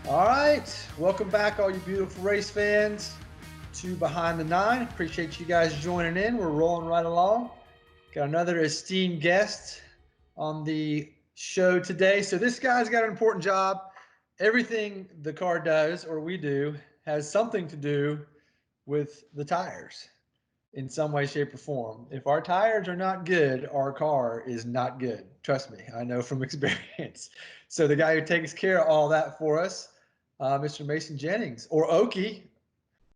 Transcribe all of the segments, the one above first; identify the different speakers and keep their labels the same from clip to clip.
Speaker 1: All right, welcome back, all you beautiful race fans, to Behind the Nine. Appreciate you guys joining in. We're rolling right along. Got another esteemed guest on the show today. So this guy's got an important job. Everything the car does, or we do, has something to do with the tires in some way, shape, or form. If our tires are not good, our car is not good. Trust me, I know from experience. So the guy who takes care of all that for us, Mr. Mason Jennings, or Okie,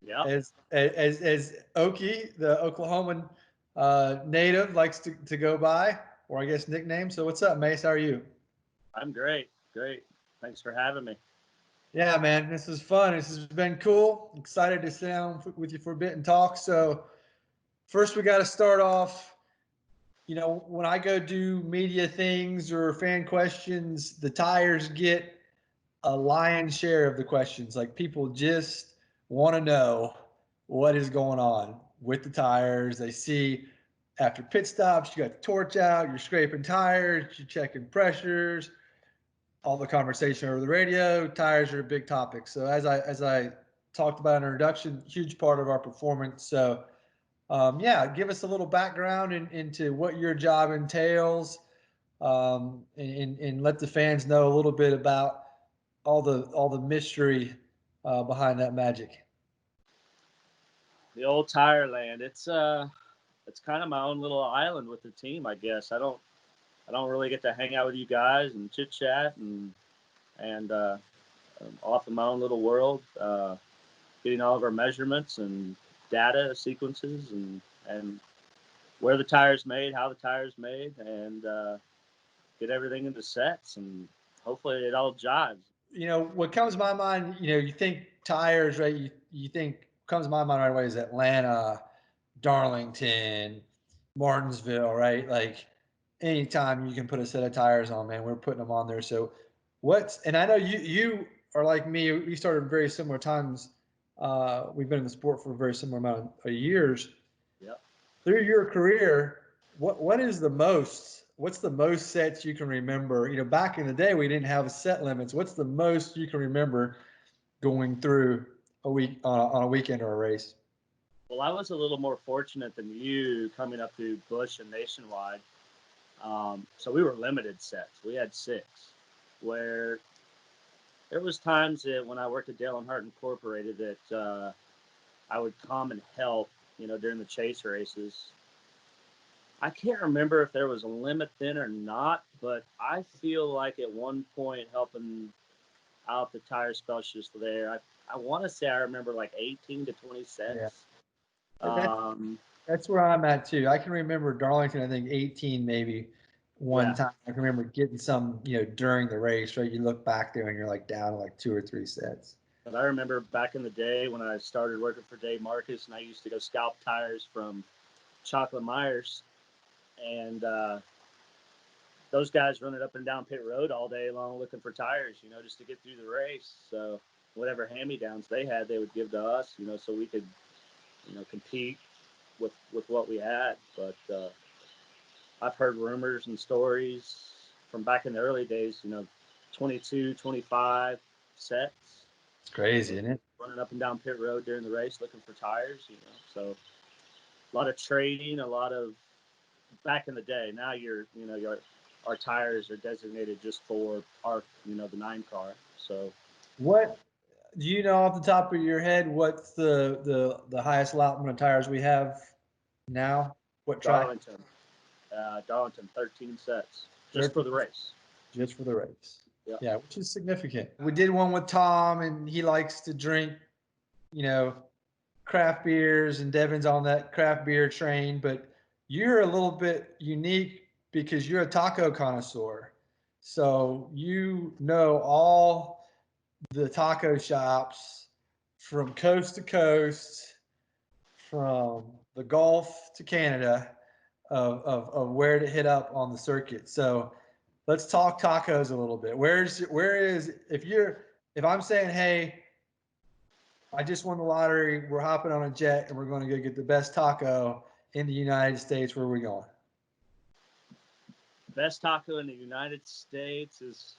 Speaker 2: Yeah,
Speaker 1: as Okie, the Oklahoman native, likes to go by, or I guess nickname. So what's up, Mace? How are you?
Speaker 2: I'm great. Great. Thanks for having me.
Speaker 1: Yeah, man, this is fun. This has been cool. Excited to sit down with you for a bit and talk. So first, we got to start off. You know, when I go do media things or fan questions, the tires get a lion's share of the questions. Like people just want to know what is going on with the tires. They see after pit stops, you got the torch out, you're scraping tires, you're checking pressures, all the conversation over the radio. Tires are a big topic. So as I talked about in our introduction, huge part of our performance. So yeah, give us a little background into what your job entails, and let the fans know a little bit about all the mystery behind that magic.
Speaker 2: The old tire land. It's kind of my own little island with the team, I guess. I don't really get to hang out with you guys and chit chat and off in my own little world, getting all of our measurements and data sequences and where the tire's made, how the tire's made, and get everything into sets and hopefully it all jives.
Speaker 1: You know what comes to my mind. You know, you think tires, right? You think comes to my mind right away is Atlanta, Darlington, Martinsville, right? Like anytime you can put a set of tires on, man, we're putting them on there. So what's and I know you are like me. We started very similar times. We've been in the sport for a very similar amount of years.
Speaker 2: Yep.
Speaker 1: Through your career, what is the most? What's the most sets you can remember? You know, back in the day, we didn't have set limits. What's the most you can remember going through a week on a weekend or a race?
Speaker 2: Well, I was a little more fortunate than you coming up through Bush and Nationwide. So we were limited sets. We had six, where there was times that when I worked at Dale and Hart Incorporated that I would come and help, during the chase races. I can't remember if there was a limit then or not, but I feel like at one point helping out the tire specialist there, I want to say I remember like 18 to 20
Speaker 1: Yeah,
Speaker 2: sets.
Speaker 1: that's
Speaker 2: Um,
Speaker 1: that's where I'm at too. I can remember Darlington. I think 18 maybe one
Speaker 2: yeah,
Speaker 1: time. I can remember getting some, during the race. Right, you look back there and you're like down to like two or three sets.
Speaker 2: but I remember back in the day when I started working for Dave Marcus and I used to go scalp tires from Chocolate Myers, and those guys running up and down pit road all day long looking for tires, just to get through the race. So whatever hand-me-downs they had, they would give to us, so we could, compete with what we had. But I've heard rumors and stories from back in the early days, 22, 25 sets,
Speaker 1: It's crazy, isn't it?
Speaker 2: running up and down pit road during the race looking for tires, So a lot of trading, a lot of back in the day. Now our tires are designated just for our, the 9 car. So
Speaker 1: What do you know off the top of your head? What's the highest allotment of tires we have now? What track?
Speaker 2: Darlington, Darlington, 13 sets just for
Speaker 1: 13
Speaker 2: the race.
Speaker 1: just for the race.
Speaker 2: Yeah.
Speaker 1: Yeah, which is significant. We did one with Tom, and he likes to drink, you know, craft beers, and Devin's on that craft beer train. But you're a little bit unique because you're a taco connoisseur. So you know all the taco shops from coast to coast, from the Gulf to Canada, of where to hit up on the circuit. So let's talk tacos a little bit. If I'm saying, hey, I just won the lottery, we're hopping on a jet and we're going to go get the best taco in the United States, where are we going?
Speaker 2: Best taco in the United States is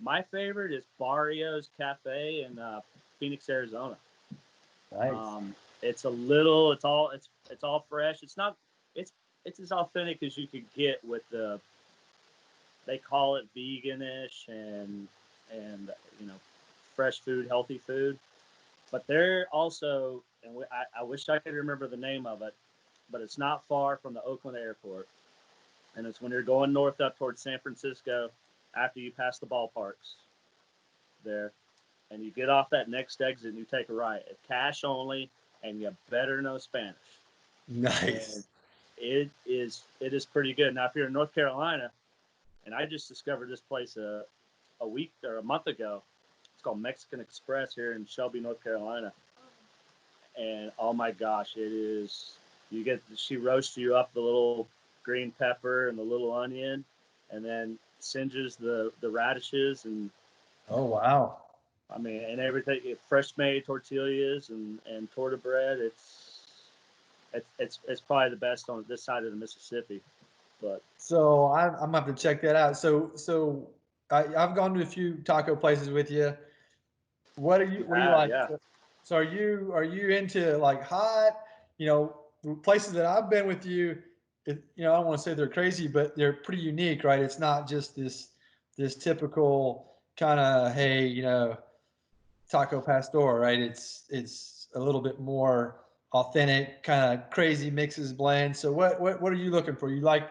Speaker 2: My favorite is Barrio's Cafe in Phoenix, Arizona.
Speaker 1: Nice.
Speaker 2: It's a little, it's all fresh. It's not, it's it's as authentic as you could get with the. They call it veganish and fresh food, healthy food. But they're also, and I wish I could remember the name of it, but it's not far from the Oakland airport, and it's when you're going north up towards San Francisco, after you pass the ballparks there, and you get off that next exit and you take a right. It's cash only, and you better know Spanish.
Speaker 1: Nice.
Speaker 2: And it is pretty good. Now, if you're in North Carolina, and I just discovered this place a week or a month ago, it's called Mexican Express here in Shelby, North Carolina, and oh my gosh, it is. She roasts you up the little green pepper and the little onion, and then singes the radishes and
Speaker 1: Oh, wow.
Speaker 2: I mean, and everything, fresh made tortillas and torta bread. It's probably the best on this side of the Mississippi. But
Speaker 1: So I'm gonna have to check that out. So I've gone to a few taco places with you. What do you like?
Speaker 2: yeah,
Speaker 1: So are you into like hot? You know, the places that I've been with you, I don't want to say they're crazy, but they're pretty unique, right? It's not just this typical kind of, hey, taco pastor, right? It's a little bit more authentic, kind of crazy mixes, blends. So what are you looking for? You like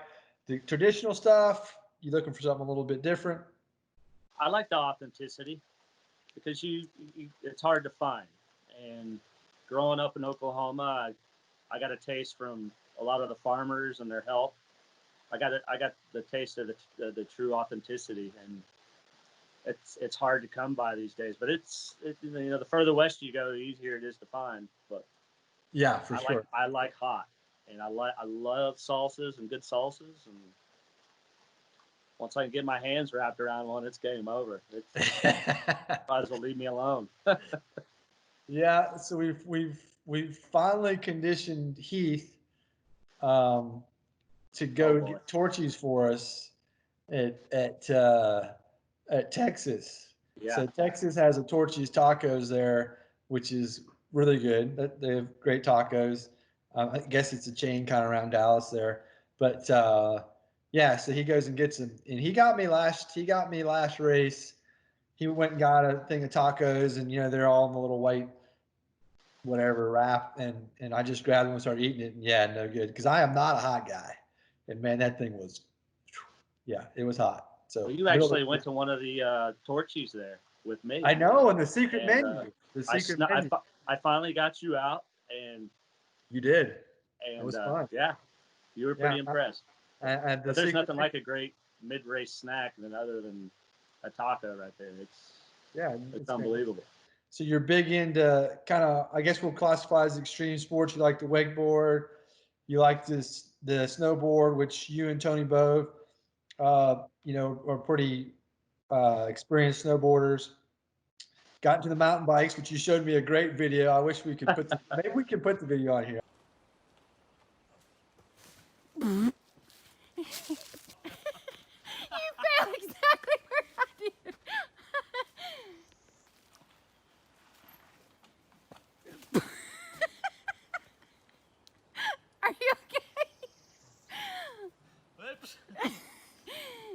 Speaker 1: the traditional stuff? You looking for something a little bit different?
Speaker 2: I like the authenticity because it's hard to find. And growing up in Oklahoma, I got a taste from a lot of the farmers and their help. I got the taste of the true authenticity, and it's hard to come by these days. But the further west you go, the easier it is to find. But
Speaker 1: Yeah, for sure.
Speaker 2: I like hot, and I love salsas and good salsas, and once I can get my hands wrapped around one, it's game over. Might as well leave me alone.
Speaker 1: Yeah, so we've finally conditioned Heath um, to
Speaker 2: Oh
Speaker 1: go
Speaker 2: boy,
Speaker 1: get Torchies for us at Texas.
Speaker 2: yeah.
Speaker 1: So Texas has a Torchies Tacos there, which is really good. They have great tacos. I guess it's a chain kind of around Dallas there, but yeah. So he goes and gets them, and He got me last race. He went and got a thing of tacos, and they're all in the little white whatever wrap, and I just grabbed them and started eating it, and yeah, no good because I am not a hot guy, and man, that thing was, yeah, it was hot.
Speaker 2: Well,
Speaker 1: So
Speaker 2: you actually went to one of the Torchies there with me,
Speaker 1: I know, and the secret
Speaker 2: and
Speaker 1: menu, the
Speaker 2: I
Speaker 1: secret
Speaker 2: snu- I,
Speaker 1: menu.
Speaker 2: fi- I finally got you out, and
Speaker 1: You did. That
Speaker 2: and
Speaker 1: was fun.
Speaker 2: yeah, you were
Speaker 1: Yeah,
Speaker 2: pretty impressed.
Speaker 1: and the
Speaker 2: But there's
Speaker 1: secret
Speaker 2: nothing
Speaker 1: menu.
Speaker 2: like a great mid-race snack other than a taco right there.
Speaker 1: Yeah,
Speaker 2: It's
Speaker 1: it's fantastic.
Speaker 2: unbelievable.
Speaker 1: So you're big into kind of, I guess we'll classify as extreme sports. You like the wakeboard, you like the snowboard, which you and Tony both, are pretty experienced snowboarders. Got into the mountain bikes, which you showed me a great video. I wish we could maybe we can put the video on here.
Speaker 3: You failed exactly where I did. Are you okay?
Speaker 2: Whoops.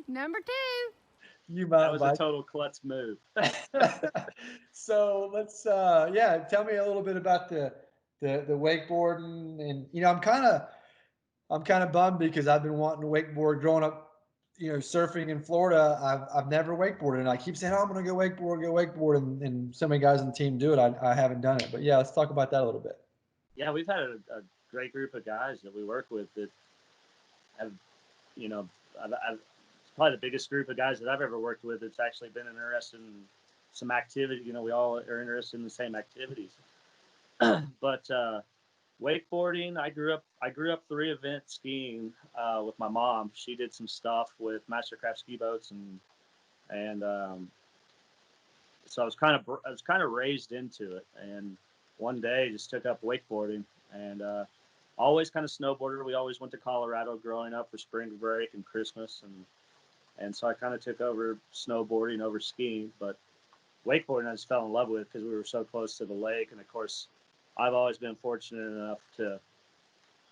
Speaker 3: Number two.
Speaker 1: You
Speaker 2: That
Speaker 1: mountain
Speaker 2: was a
Speaker 1: bike.
Speaker 2: total klutz move.
Speaker 1: So let's yeah, tell me a little bit about the wakeboarding, and I'm kind of bummed because I've been wanting to wakeboard growing up, surfing in Florida. I've never wakeboarded, and I keep saying, oh, I'm gonna go wakeboard, and so many guys on the team do it. I haven't done it, but yeah, let's talk about that a little bit.
Speaker 2: Yeah, we've had a great group of guys that we work with that have, you know, I've probably the biggest group of guys that I've ever worked with that's actually been interested in some activity. We all are interested in the same activities. But wakeboarding, I grew up 3 event skiing with my mom. She did some stuff with Mastercraft ski boats, and so I was kind of raised into it. And one day just took up wakeboarding, and always kind of snowboarded. We always went to Colorado growing up for spring break and Christmas, and And so I kind of took over snowboarding over skiing, but wakeboarding I just fell in love with because we were so close to the lake. And of course, I've always been fortunate enough to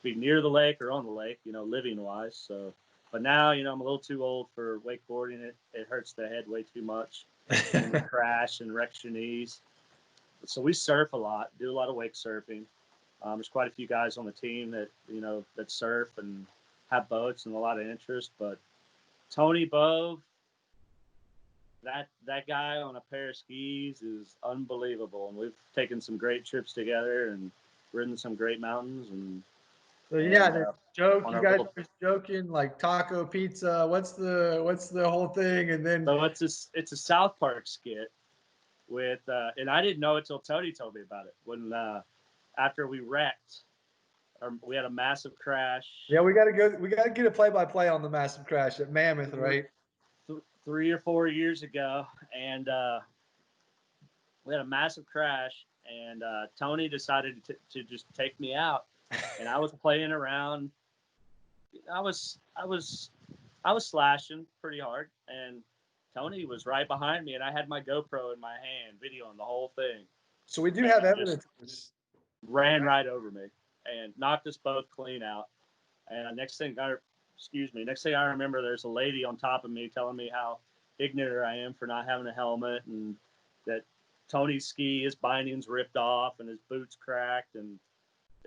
Speaker 2: be near the lake or on the lake, living wise. So, but now, I'm a little too old for wakeboarding. It hurts the head way too much. And you crash and wrecks your knees. So we surf a lot, do a lot of wake surfing. There's quite a few guys on the team that, that surf and have boats and a lot of interest. But Tony Bove, that guy on a pair of skis is unbelievable. And we've taken some great trips together and ridden some great mountains. And
Speaker 1: so yeah, the joke,
Speaker 2: on
Speaker 1: you
Speaker 2: our
Speaker 1: guys
Speaker 2: little-
Speaker 1: were joking like taco pizza. What's the whole thing? And then
Speaker 2: So it's a South Park skit with, and I didn't know it till Tony told me about it when, after we wrecked, we had a massive crash.
Speaker 1: yeah, we got to get a play-by-play on the massive crash at Mammoth, right?
Speaker 2: 3 or 4 years ago, and we had a massive crash, and Tony decided to just take me out, and I was playing around. I was slashing pretty hard, and Tony was right behind me, and I had my GoPro in my hand, videoing the whole thing.
Speaker 1: So we do have
Speaker 2: And
Speaker 1: evidence of this.
Speaker 2: Ran right over me and knocked us both clean out. And next thing I remember, there's a lady on top of me telling me how ignorant I am for not having a helmet, and that Tony's his bindings ripped off and his boots cracked, and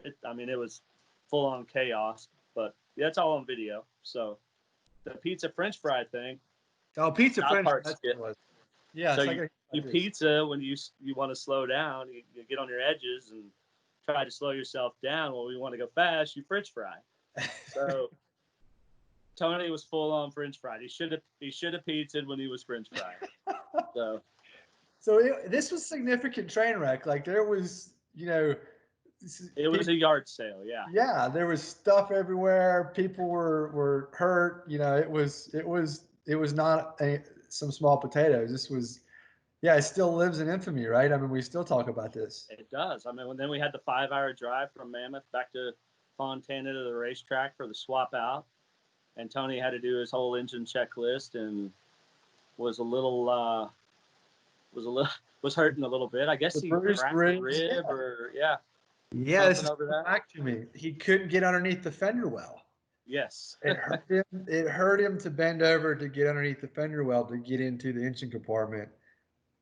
Speaker 2: it was full on chaos. But that's all on video. So the pizza French fry thing.
Speaker 1: Oh, pizza
Speaker 2: South
Speaker 1: French.
Speaker 2: Park
Speaker 1: That's
Speaker 2: skit.
Speaker 1: what it was. Yeah,
Speaker 2: So
Speaker 1: so I gotta
Speaker 2: you
Speaker 1: this.
Speaker 2: pizza when you want to slow down, you get on your edges and try to slow yourself down. When we want to go fast, you French fry. So Tony was full on French fried. He should have pizzaed when he was French fried.
Speaker 1: So this was significant train wreck. Like there was,
Speaker 2: it was a yard sale. Yeah.
Speaker 1: Yeah, there was stuff everywhere. People were hurt. It was not some small potatoes. This was, yeah, it still lives in infamy, right? I mean, we still talk about this.
Speaker 2: It does. Then we had the 5-hour drive from Mammoth back to Fontana to the racetrack for the swap out, and Tony had to do his whole engine checklist and was hurting a little bit. I guess he cracked a rib or
Speaker 1: yeah, this is over that. Back to me. He couldn't get underneath the fender well.
Speaker 2: Yes.
Speaker 1: It hurt him to bend over to get underneath the fender well to get into the engine compartment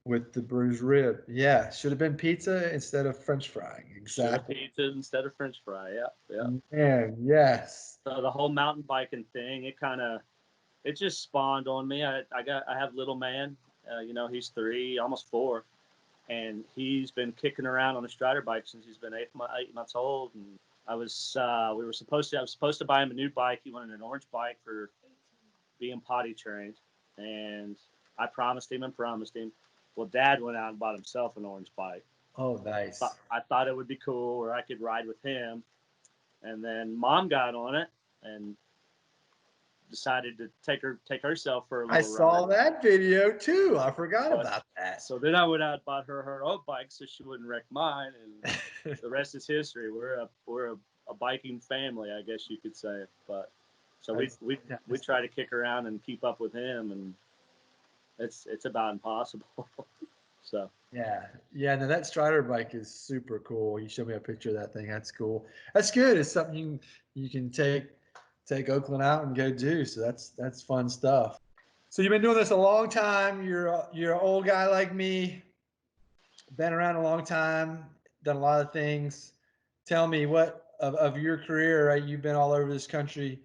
Speaker 1: with the bruised rib. Yeah, should have been pizza instead of French frying. Exactly.
Speaker 2: Pizza instead of French fry. Yeah.
Speaker 1: Man, yes.
Speaker 2: So the whole mountain biking thing, it just spawned on me. I have little man. He's 3, almost 4, and he's been kicking around on a Strider bike since he's been 8 months old. And I was supposed to buy him a new bike. He wanted an orange bike for being potty trained, and I promised him. Well, Dad went out and bought himself an orange bike.
Speaker 1: Oh, nice.
Speaker 2: I thought it would be cool where I could ride with him, and then Mom got on it and decided to take herself for a little ride.
Speaker 1: I saw that video too. I forgot about that.
Speaker 2: So then I went out and bought her own bike so she wouldn't wreck mine, and the rest is history. We're a biking family, I guess you could say. But so we try to kick around and keep up with him, and it's about impossible. So
Speaker 1: yeah. No, that Strider bike is super cool. You showed me a picture of that thing. That's cool. That's good. It's something you can take Oakland out and go do. So that's fun stuff. So you've been doing this a long time. You're an old guy like me, been around a long time, done a lot of things. Tell me what of your career, right? You've been all over this country,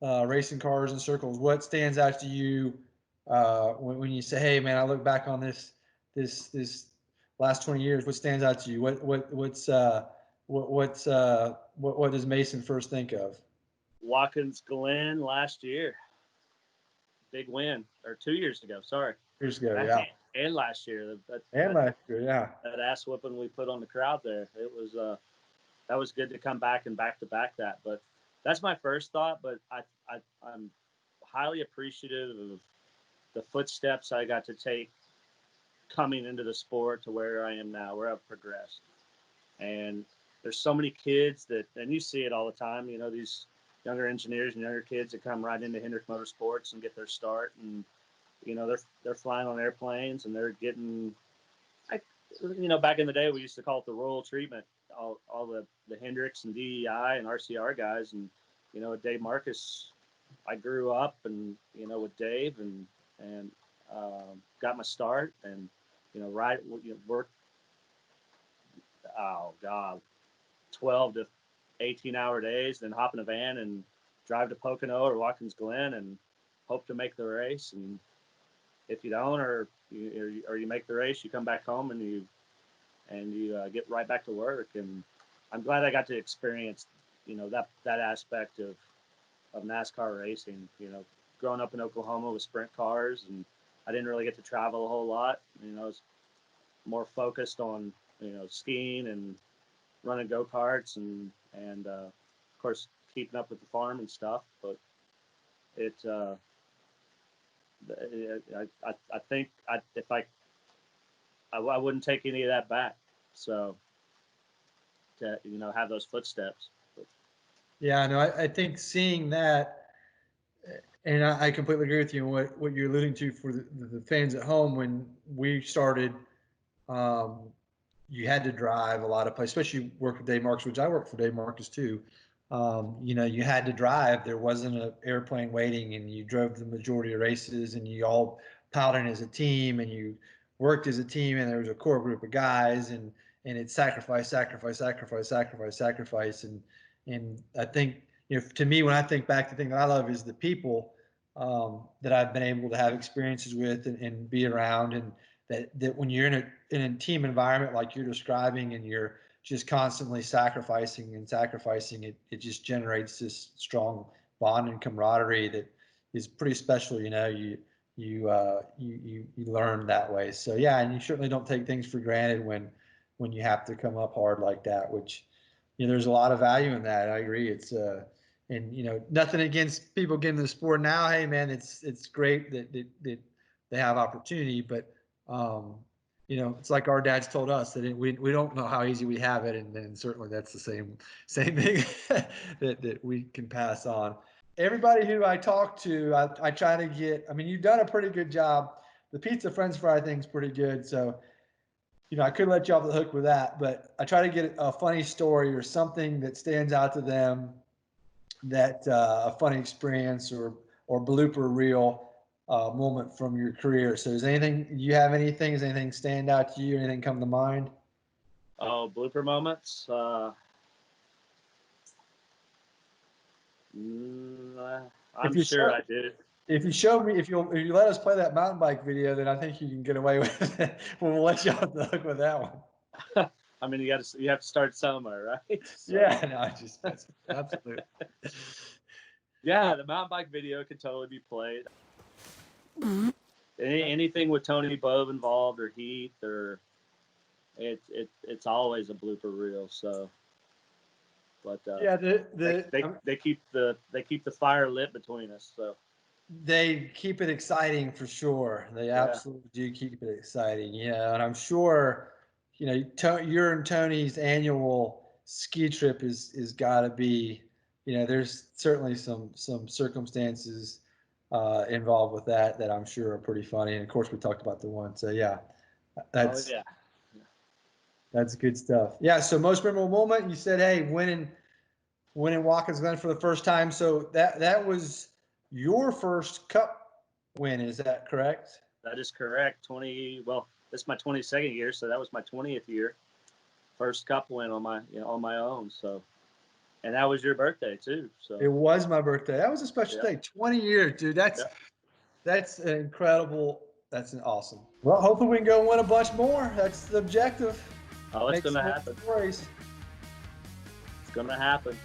Speaker 1: racing cars in circles. What stands out to you when you say, "Hey, man, I look back on this last 20 years." What stands out to you? What does Mason first think of?
Speaker 2: Watkins Glen last year, big win, or 2 years ago. Sorry,
Speaker 1: years ago, yeah,
Speaker 2: and last year.
Speaker 1: Last year, yeah.
Speaker 2: That ass whooping we put on the crowd there. It was that was good to come back and back to back that. But that's my first thought. But I'm highly appreciative of the footsteps I got to take coming into the sport to where I am now, where I've progressed. And there's so many kids and you see it all the time, these younger engineers and younger kids that come right into Hendrick Motorsports and get their start, and they're flying on airplanes, and they're getting, back in the day we used to call it the royal treatment. All the Hendricks and DEI and RCR guys, and with Dave Marcus, I grew up and with Dave and got my start, and worked, oh God, 12 to 18-hour days, then hop in a van and drive to Pocono or Watkins Glen and hope to make the race. And if you don't, or you make the race, you come back home and you get right back to work. And I'm glad I got to experience that aspect of NASCAR racing. Growing up in Oklahoma with sprint cars, and I didn't really get to travel a whole lot. I was more focused on skiing and running go-karts and of course keeping up with the farm and stuff. But I think if I wouldn't take any of that back. So to have those footsteps.
Speaker 1: Yeah, no, I think seeing that, and I completely agree with you on what you're alluding to for the fans at home. When we started, you had to drive a lot of places, especially work with Dave Marcus, which I worked for Dave Marcus too. You had to drive. There wasn't an airplane waiting, and you drove the majority of races, and you all piled in as a team, and you worked as a team, and there was a core group of guys, and it's sacrifice, sacrifice, sacrifice, sacrifice, sacrifice, and I think to me, when I think back, the thing that I love is the people that I've been able to have experiences with and be around, and that when you're in a team environment like you're describing, and you're just constantly sacrificing and sacrificing, it just generates this strong bond and camaraderie that is pretty special. You learn that way. So yeah, and you certainly don't take things for granted when you have to come up hard like that, which there's a lot of value in that. I agree. It's and nothing against people getting into the sport now. Hey man, it's great that they have opportunity, but it's like our dads told us that we don't know how easy we have it, and then certainly that's the same thing that we can pass on. Everybody who I talk to, I try to get. I mean, you've done a pretty good job. The pizza French fry thing's pretty good, so I could let you off the hook with that, but I try to get a funny story or something that stands out to them, that a funny experience or blooper reel moment from your career. So does anything stand out to you? Anything come to mind?
Speaker 2: Oh, blooper moments. I'm sure I do.
Speaker 1: If you let us play that mountain bike video, then I think you can get away with it. We'll let you off the hook with that one.
Speaker 2: I mean, you have to start somewhere, right? So.
Speaker 1: Yeah, no, absolutely.
Speaker 2: Yeah, the mountain bike video could totally be played. Anything with Tony Bove involved, or Heath, or it's always a blooper reel. So, but
Speaker 1: yeah,
Speaker 2: they keep the fire lit between us. So
Speaker 1: they keep it exciting for sure. They absolutely do keep it exciting. And I'm sure your and Tony's annual ski trip is got to be. There's certainly some circumstances involved with that I'm sure are pretty funny. And of course, we talked about the one. So yeah, that's good stuff. Yeah. So most memorable moment, you said, hey, winning Watkins Glen for the first time. So that was your first Cup win. Is that correct?
Speaker 2: That is correct. Well, this is my 22nd year, so that was my 20th year. First Cup win on my own. So. And that was your birthday too. So
Speaker 1: it was my birthday. That was a special day. 20 years, dude. That's incredible. That's awesome. Well, hopefully we can go win a bunch more. That's the objective.
Speaker 2: Oh, it's gonna happen.
Speaker 1: Stories.
Speaker 2: It's gonna happen.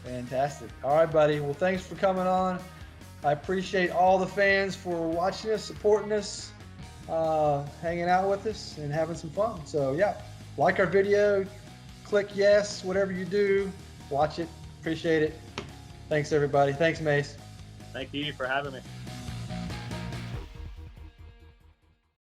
Speaker 1: Fantastic. All right, buddy. Well, thanks for coming on. I appreciate all the fans for watching us, supporting us, hanging out with us, and having some fun. So yeah, like our video, click yes, whatever you do. Watch it. Appreciate it. Thanks, everybody. Thanks, Mace.
Speaker 2: Thank you for having me.